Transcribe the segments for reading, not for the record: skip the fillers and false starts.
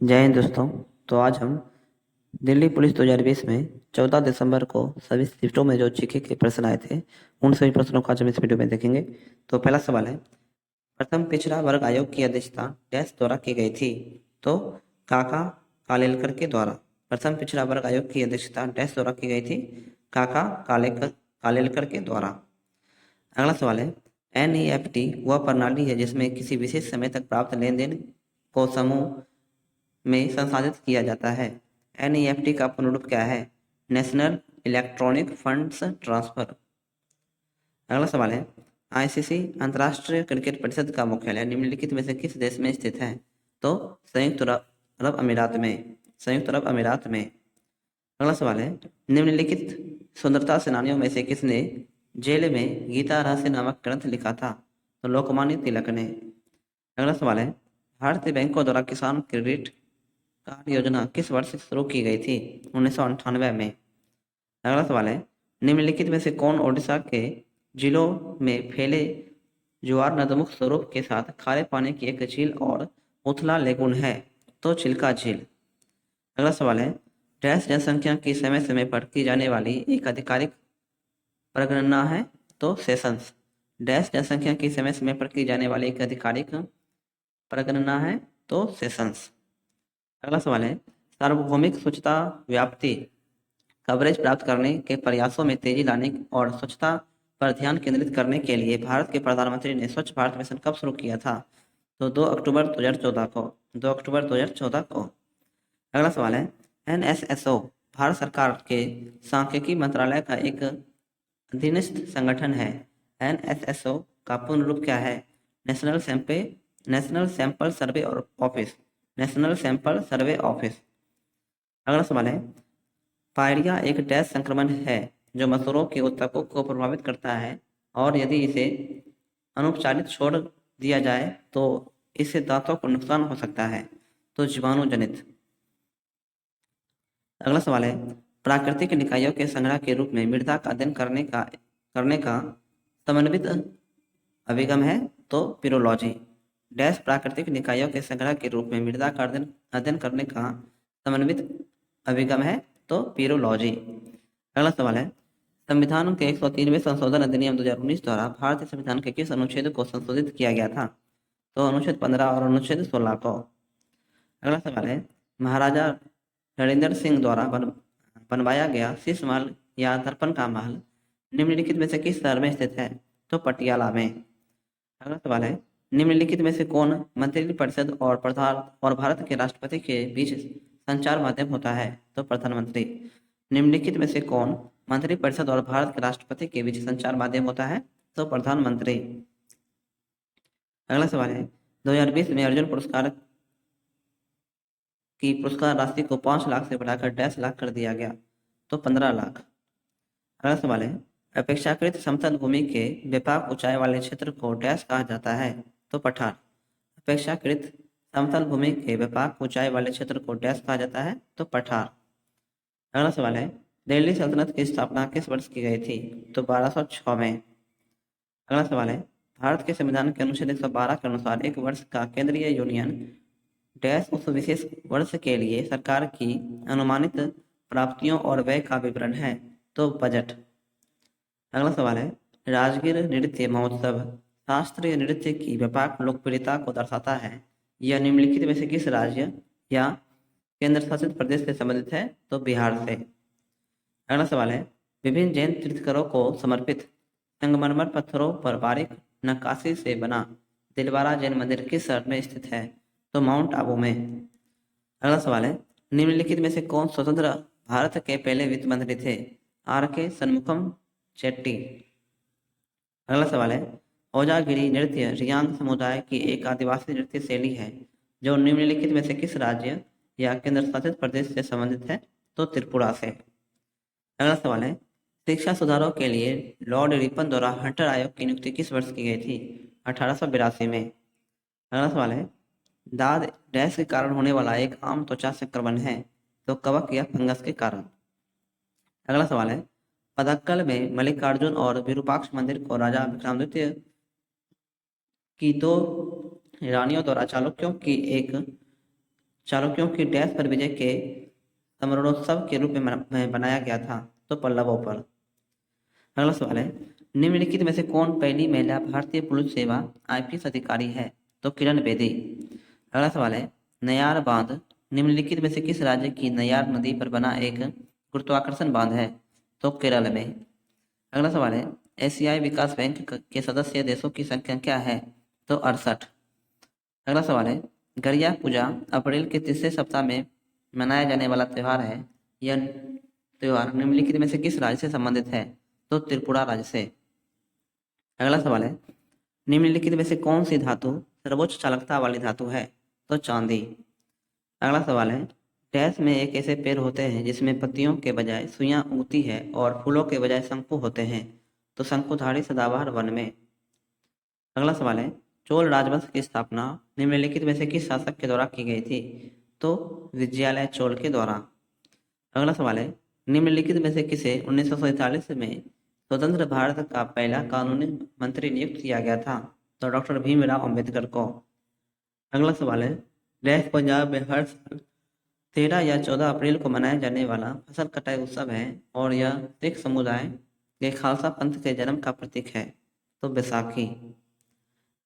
जय हिंद दोस्तों। तो आज हम दिल्ली पुलिस 2020 में 14 दिसंबर को सभी शिफ्टों में जो जीके के प्रश्न आए थे उन सभी प्रश्नों को आज हम इस वीडियो में देखेंगे। तो पहला सवाल है, प्रथम पिछड़ा वर्ग आयोग की अध्यक्षता डैश द्वारा की गई थी। तो काका कालेलकर के द्वारा। प्रथम पिछड़ा वर्ग आयोग की अध्यक्षता डैश द्वारा की गई थी। काका कालेलकर के द्वारा। अगला सवाल है, एनईएफटी वह प्रणाली है जिसमें किसी विशेष समय तक प्राप्त लेन देन को समूह में संसाधित किया जाता है। एनईएफटी का पूर्ण रूप क्या है? National electronic funds transfer. अगला सवाल है, आईसीसी अंतर्राष्ट्रीय क्रिकेट परिषद का मुख्यालय निम्नलिखित में से किस देश में स्थित है? तो संयुक्त अरब अमीरात में। संयुक्त अरब अमीरात में। अगला सवाल है, निम्नलिखित स्वतंत्रता सेनानियों में से किसने जेल में गीता रहस्य नामक ग्रंथ लिखा था? तो लोकमान्य तिलक ने। अगला सवाल है, भारतीय बैंकों द्वारा किसान क्रेडिट कार्ड योजना किस वर्ष शुरू की गई थी? 1998 में। अगला सवाल है, निम्नलिखित में से कौन ओडिशा के जिलों में फैले ज्वार नदमुख स्वरूप के साथ खारे पानी की एक झील और उथला लेगुन है? तो चिल्का झील। अगला सवाल है, डैश जनसंख्या की समय समय पर की जाने वाली एक आधिकारिक प्रगणना है? तो सेशंस। डैश जनसंख्या की समय समय पर की जाने वाली एक आधिकारिक प्रगणना है? तो सेशंस। अगला सवाल है, सार्वभौमिक स्वच्छता व्याप्ति कवरेज प्राप्त करने के प्रयासों में तेजी लाने और स्वच्छता पर ध्यान केंद्रित करने के लिए भारत के प्रधानमंत्री ने स्वच्छ भारत मिशन कब शुरू किया था? तो 2 अक्टूबर 2014 को। 2 अक्टूबर 2014 को। अगला सवाल है, एनएसएसओ भारत सरकार के सांख्यिकी मंत्रालय का एक अधीनस्थ संगठन है। एनएसएसओ का पूर्ण रूप क्या है? National sample survey office. National sample survey office. अगला सवाल है, पायरिया एक डैश संक्रमण है जो मसूरों के उत्तकों को प्रभावित करता है और यदि इसे अनुपचारित छोड़ दिया जाए तो इससे दांतों को नुकसान हो सकता है। तो जीवाणु जनित। अगला सवाल है, प्राकृतिक निकायों के संग्रह के रूप में मृदा का अध्ययन करने का समन्वित अभिगम है? तो पिरोलॉजी। डैश प्राकृतिक निकायों के संग्रह के रूप में मृदा का अध्ययन करने का समन्वित अभिगम है? तो पिरोलॉजी। अगला सवाल है, संविधान के 103वें संशोधन अधिनियम 2019 द्वारा भारतीय संविधान के किस अनुच्छेद को संशोधित किया गया था? तो अनुच्छेद 15 और अनुच्छेद 16 को। अगला सवाल है, महाराजा रणेंद्र सिंह द्वारा बनवाया गया शीश महल या दर्पण का महल निम्नलिखित में से किस शहर में स्थित है? तो पटियाला में। अगला सवाल है, निम्नलिखित में से कौन मंत्रिपरिषद और भारत के राष्ट्रपति के बीच संचार माध्यम होता है? तो प्रधानमंत्री। निम्नलिखित में से कौन मंत्रिपरिषद और भारत के राष्ट्रपति के बीच संचार माध्यम होता है? तो प्रधानमंत्री। अगला सवाल है, 2020 में अर्जुन पुरस्कार की पुरस्कार राशि को 5 लाख से बढ़ाकर डैश लाख कर दिया गया? तो 15 लाख। अगला सवाल है, अपेक्षाकृत समतल भूमि के व्यापक ऊंचाई वाले क्षेत्र को डैश कहा जाता है? तो पठार। अपेक्षाकृत समतल भूमि के व्यापक ऊंचाई वाले क्षेत्र को डैश कहा जाता है? तो पठार। अगला सवाल है, दिल्ली सल्तनत की स्थापना किस वर्ष की गई थी? तो 1206 में। अगला सवाल है, भारत के संविधान के अनुच्छेद 112 के अनुसार एक वर्ष का केंद्रीय यूनियन डैश उस विशेष वर्ष के लिए सरकार की अनुमानित प्राप्तियों और व्यय का विवरण है? तो बजट। अगला सवाल है, राजगीर नृत्य महोत्सव शास्त्रीय नृत्य की व्यापक लोकप्रियता को दर्शाता है। यह निम्नलिखित में से किस राज्य या केंद्र शासित प्रदेश से संबंधित है? तो बिहार से। अगला सवाल है, विभिन्न जैन तीर्थंकरों को समर्पित संगमरमर पत्थरों पर बारीक नक्काशी से बना दिलवारा जैन मंदिर किस शहर में स्थित है? तो माउंट आबू में। अगला सवाल है, निम्नलिखित में से कौन स्वतंत्र भारत के पहले वित्त मंत्री थे? आर के शनमुखम चेट्टी। अगला सवाल है, ओजागिरी नृत्य रियांग समुदाय की एक आदिवासी नृत्य शैली है जो निम्नलिखित में से किस राज्य या केंद्र शासित प्रदेश से संबंधित है? तो त्रिपुरा से। अगला सवाल है, शिक्षा सुधारों के लिए लॉर्ड रिपन द्वारा हंटर आयोग की नियुक्ति किस वर्ष की गई थी? 1882 में। अगला सवाल है, दाद डैश के कारण होने वाला एक आम त्वचा संक्रमण है? तो कवक या फंगस के कारण। अगला सवाल है, पदक्कल में मल्लिकार्जुन और विरूपाक्ष मंदिर को राजा विक्रमादित्य की 2 रानियों द्वारा चालुक्यों की एक चालुक्यों की डैश पर विजय के स्मरणोत्सव के रूप में बनाया गया था? तो पल्लवों पर। अगला सवाल है, निम्नलिखित में से कौन पहली महिला भारतीय पुलिस सेवा आईपीएस अधिकारी है? तो किरण बेदी। अगला सवाल है, नयार बांध निम्नलिखित में से किस राज्य की नयार नदी पर बना एक गुरुत्वाकर्षण बांध है? तो केरल में। अगला सवाल है, एशियाई विकास बैंक के सदस्य देशों की संख्या क्या है? तो 68। अगला सवाल है, गरिया पूजा अप्रैल के तीसरे सप्ताह में मनाया जाने वाला त्यौहार है। यह त्योहार निम्नलिखित में से किस राज्य से संबंधित है? तो त्रिपुरा राज्य से। अगला सवाल है, निम्नलिखित में से कौन सी धातु सर्वोच्च चालकता वाली धातु है? तो चांदी। अगला सवाल है, डैश में एक ऐसे पेड़ होते हैं जिसमें पत्तियों के बजाय सुइयां उगती है और फूलों के बजाय शंकु होते हैं? तो शंकुधारी सदाबहार वन में। अगला सवाल है, चोल राजवंश की स्थापना निम्नलिखित में से किस शासक के द्वारा की गई थी? तो विजयालय चोल के द्वारा। अगला सवाल है, निम्नलिखित में से किसे 1947 में स्वतंत्र भारत का पहला कानूनी मंत्री नियुक्त किया गया था? तो डॉक्टर भीमराव अंबेडकर को। अगला सवाल है, डैश पंजाब में हर साल 13 या 14 अप्रैल को मनाया जाने वाला फसल कटाई उत्सव है और यह सिख समुदाय के खालसा पंथ के जन्म का प्रतीक है? तो बैसाखी।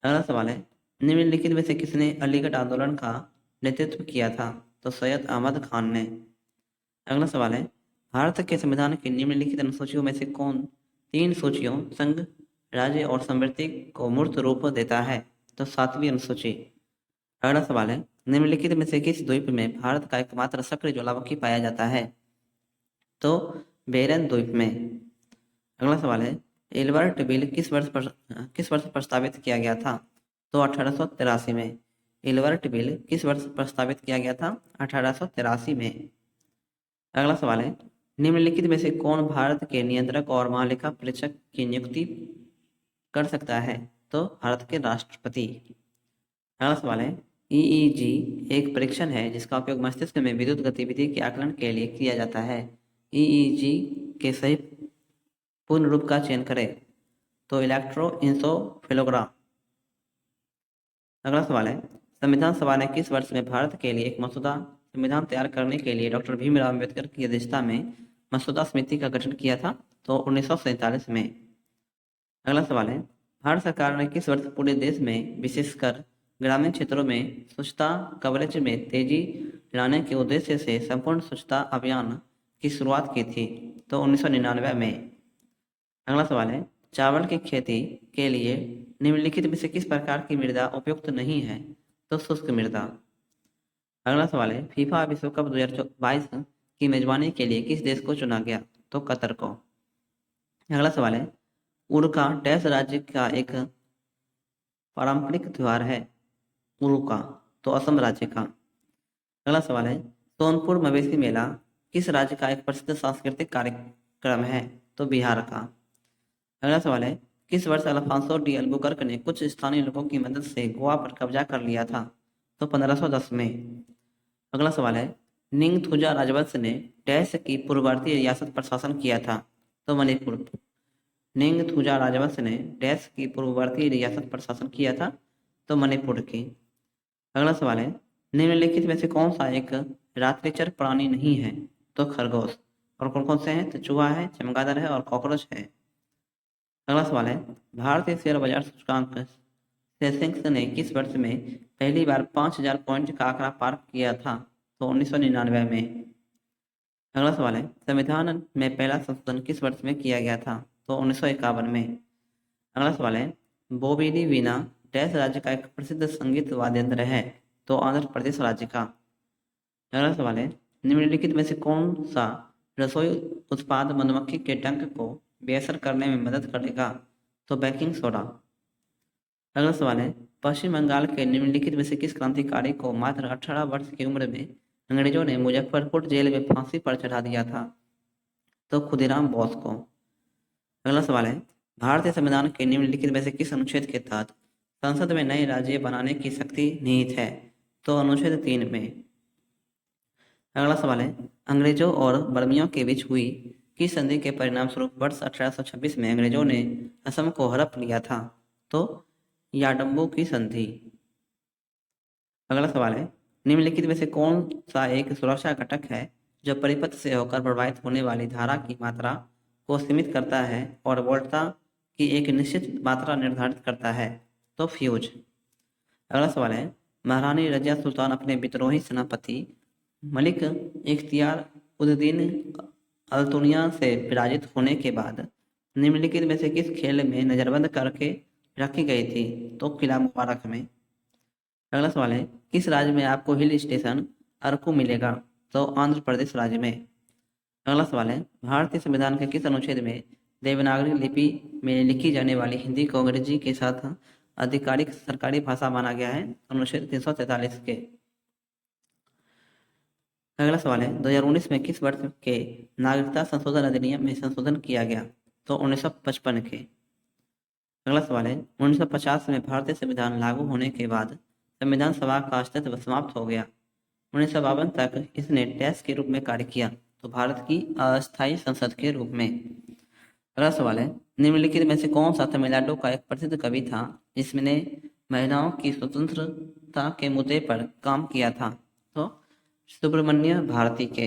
अगला सवाल है, निम्नलिखित में से किसने अलीगढ़ आंदोलन का नेतृत्व किया था? तो सैयद अहमद खान ने। अगला सवाल है, भारत के संविधान की निम्नलिखित अनुसूचियों में से कौन तीन सूचियों संघ, राज्य और संवृत्ति को मूर्त रूप देता है? तो 7वीं अनुसूची। अगला सवाल है, निम्नलिखित में से किस द्वीप में भारत का एकमात्र सक्रिय ज्वालामुखी पाया जाता है? तो बेरन द्वीप में। अगला सवाल है, एल्बर्ट बिल किस वर्ष प्रस्तावित किया गया था? तो 1883 में। एल्बर्ट बिल किस वर्ष प्रस्तावित किया गया था? 1883 में। अगला सवाल है, निम्नलिखित में से कौन भारत के नियंत्रक और महालेखा परीक्षक की नियुक्ति कर सकता है? तो भारत के राष्ट्रपति। अगला सवाल है, ईईजी एक परीक्षण है जिसका उपयोग मस्तिष्क में विद्युत गतिविधि के आकलन के लिए किया जाता है। ईईजी के सही पूर्ण रूप का चयन करें। तो इलेक्ट्रोइंसोफिलोग्राम। अगला सवाल है, संविधान सभा ने किस वर्ष में भारत के लिए एक मसौदा संविधान तैयार करने के लिए डॉक्टर भीमराव अम्बेडकर की अध्यक्षता में मसौदा समिति का गठन किया था? तो 1947 में। अगला सवाल है, भारत सरकार ने किस वर्ष पूरे देश में विशेषकर ग्रामीण क्षेत्रों में स्वच्छता कवरेज में तेजी लाने के उद्देश्य से संपूर्ण स्वच्छता अभियान की शुरुआत की थी? तो 1999 में। अगला सवाल है, चावल की खेती के लिए निम्नलिखित में से किस प्रकार की मृदा उपयुक्त नहीं है? तो शुष्क मृदा। अगला सवाल है, फीफा विश्व कप 2022 की मेजबानी के लिए किस देश को चुना गया? तो कतर को। अगला सवाल है, उड़का डैश राज्य का एक पारंपरिक त्योहार है? उड़का तो असम राज्य का। अगला सवाल है, सोनपुर मवेशी मेला किस राज्य का एक प्रसिद्ध सांस्कृतिक कार्यक्रम है? तो बिहार का। अगला सवाल है, किस वर्ष अल्फांसो डी अल्बुकर्क ने कुछ स्थानीय लोगों की मदद से गोवा पर कब्जा कर लिया था? तो 1510 में। अगला सवाल है, निंगथुजा राजवंश ने डैश की पूर्ववर्ती रियासत पर शासन किया था? तो मणिपुर। निंगथुजा राजवंश ने डैश की पूर्ववर्ती रियासत पर शासन किया था? तो मणिपुर की। अगला सवाल है, निम्नलिखित में से कौन सा एक रात्रिचर प्राणी नहीं है? तो खरगोश। और कौन कौन से हैं? तो चूहा है, चमगादड़ है और कॉकरोच है। अगला सवाल है, भारतीय शेयर बाजार सूचकांक सेंसेक्स ने किस वर्ष में पहली बार 5000 पॉइंट का आंकड़ा पार किया था? तो 1999 में। अगला सवाल है, संविधान में पहला संशोधन किस वर्ष में किया गया था? तो 1951 में। अगला सवाल है, बोबिडी वीणा डैश राज्य का एक प्रसिद्ध संगीत वाद्य यंत्र है? तो आंध्र प्रदेश राज्य का। अगला सवाल है, निम्नलिखित में से कौन सा रसोई उत्पाद मधुमक्खी के डंक को बेअसर करने में मदद करेगा? तो बेकिंग सोडा। अगला सवाल है, पश्चिम बंगाल के निम्नलिखित में से किस क्रांतिकारी को मात्र 18 वर्ष की उम्र में अंग्रेजों ने मुजफ्फरपुर जेल में फांसी पर चढ़ा दिया था? तो खुदीराम बोस को। अगला सवाल है, भारतीय संविधान के निम्नलिखित में से किस अनुच्छेद के तहत संसद में नए राज्य बनाने की शक्ति निहित है? तो अनुच्छेद 3 में। अगला सवाल है, अंग्रेजों और बर्मियों के बीच हुई किस संधि के परिणाम स्वरूप वर्ष 1826 में अंग्रेजों ने असम को हड़प लिया था? तो याडम्बू की संधि। अगला सवाल है, निम्नलिखित में से कौन सा एक सुरक्षा घटक है जो परिपथ से होकर प्रवाहित होने वाली धारा की मात्रा को सीमित करता है और वोल्टता की एक निश्चित मात्रा निर्धारित करता है? तो फ्यूज। अगला सवाल है, महारानी रजिया सुल्तान अपने विद्रोही सेनापति मलिक इख्तियार उद्दीन अल्तुनिया से पराजित होने के बाद निम्नलिखित में से किस खेल में नजरबंद करके रखी गई थी? तो किला मुबारक में। अगला सवाल है, किस राज्य में आपको हिल स्टेशन अरकू मिलेगा? तो आंध्र प्रदेश राज्य में। अगला सवाल है, भारतीय संविधान के किस अनुच्छेद में देवनागरी लिपि में लिखी जाने वाली हिंदी को अंग्रेजी के साथ आधिकारिक सरकारी भाषा माना गया है? अनुच्छेद 343 के। अगला सवाल है, 2019 में किस वर्ष के नागरिकता संशोधन अधिनियम में संशोधन किया गया? तो 1955 के। अगला सवाल है, 1950 में भारतीय संविधान लागू होने के बाद संविधान सभा का अस्तित्व समाप्त हो गया। 1952 तक इसने टैक्स के रूप में कार्य किया, तो भारत की अस्थायी संसद के रूप में। अगला सवाल है, निम्नलिखित में से कौन सा तमिलनाडु का एक प्रसिद्ध कवि था जिसने महिलाओं की स्वतंत्रता के मुद्दे पर काम किया था? तो सुब्रमण्य भारती के।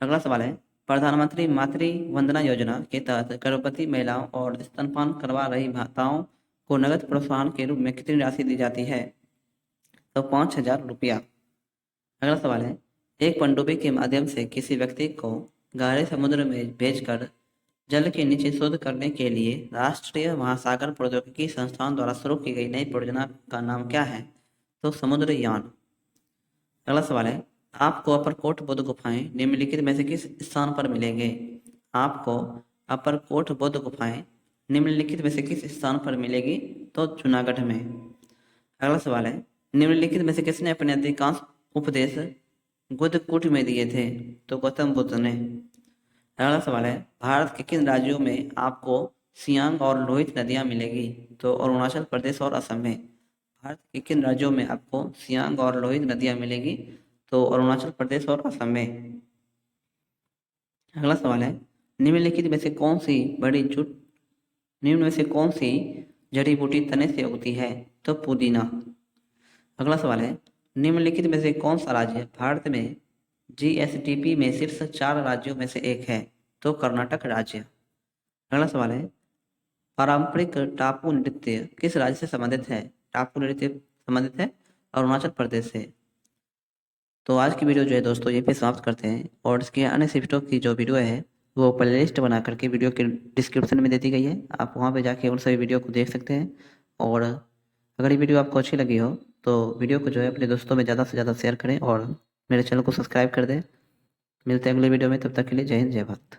अगला सवाल है, प्रधानमंत्री मातृ वंदना योजना के तहत गर्भवती महिलाओं और स्तनपान करवा रही माताओं को नगद प्रोत्साहन के रूप में कितनी राशि दी जाती है? तो 5,000 रुपया। अगला सवाल है, एक पनडुब्बी के माध्यम से किसी व्यक्ति को गहरे समुद्र में भेजकर जल के नीचे शोध करने के लिए राष्ट्रीय महासागर प्रौद्योगिकी संस्थान द्वारा शुरू की गई नई परियोजना का नाम क्या है? तो समुद्रयान। अगला सवाल है, आपको अपरकोट बुद्ध गुफाएं निम्नलिखित में से किस स्थान पर मिलेंगे? आपको अपरकोट बुद्ध गुफाएं निम्नलिखित में से किस स्थान पर मिलेगी? तो जूनागढ़ में। अगला सवाल है, निम्नलिखित में से किसने अपने अधिकांश उपदेश गुदकुट में दिए थे? तो गौतम बुद्ध ने। अगला सवाल है, भारत के किन राज्यों में आपको सियांग और लोहित नदियां मिलेगी? तो अरुणाचल प्रदेश और असम में। भारत के किन राज्यों में आपको सियांग और लोहित नदियां मिलेगी? तो अरुणाचल प्रदेश और असम में। अगला सवाल है, निम्नलिखित में से कौन सी निम्न में से कौन सी जड़ी बूटी तने से उगती है? तो पुदीना। अगला सवाल है, निम्नलिखित में से कौन सा राज्य भारत में जीएसडीपी में शीर्ष 4 राज्यों में से एक है? तो कर्नाटक राज्य। अगला सवाल है, पारंपरिक टापू नृत्य किस राज्य से संबंधित है? टापू नृत्य संबंधित है अरुणाचल प्रदेश से। तो आज की वीडियो जो है दोस्तों ये पे समाप्त करते हैं, और इसके अन्य शिफ्टों की जो वीडियो है वो प्लेलिस्ट बना करके वीडियो के डिस्क्रिप्शन में दे दी गई है, आप वहाँ पे जाके उन सभी वीडियो को देख सकते हैं। और अगर ये वीडियो आपको अच्छी लगी हो तो वीडियो को जो है अपने दोस्तों में ज़्यादा से ज़्यादा शेयर करें और मेरे चैनल को सब्सक्राइब कर दें। मिलते हैं अगले वीडियो में, तब तक के लिए जय हिंद जय भारत।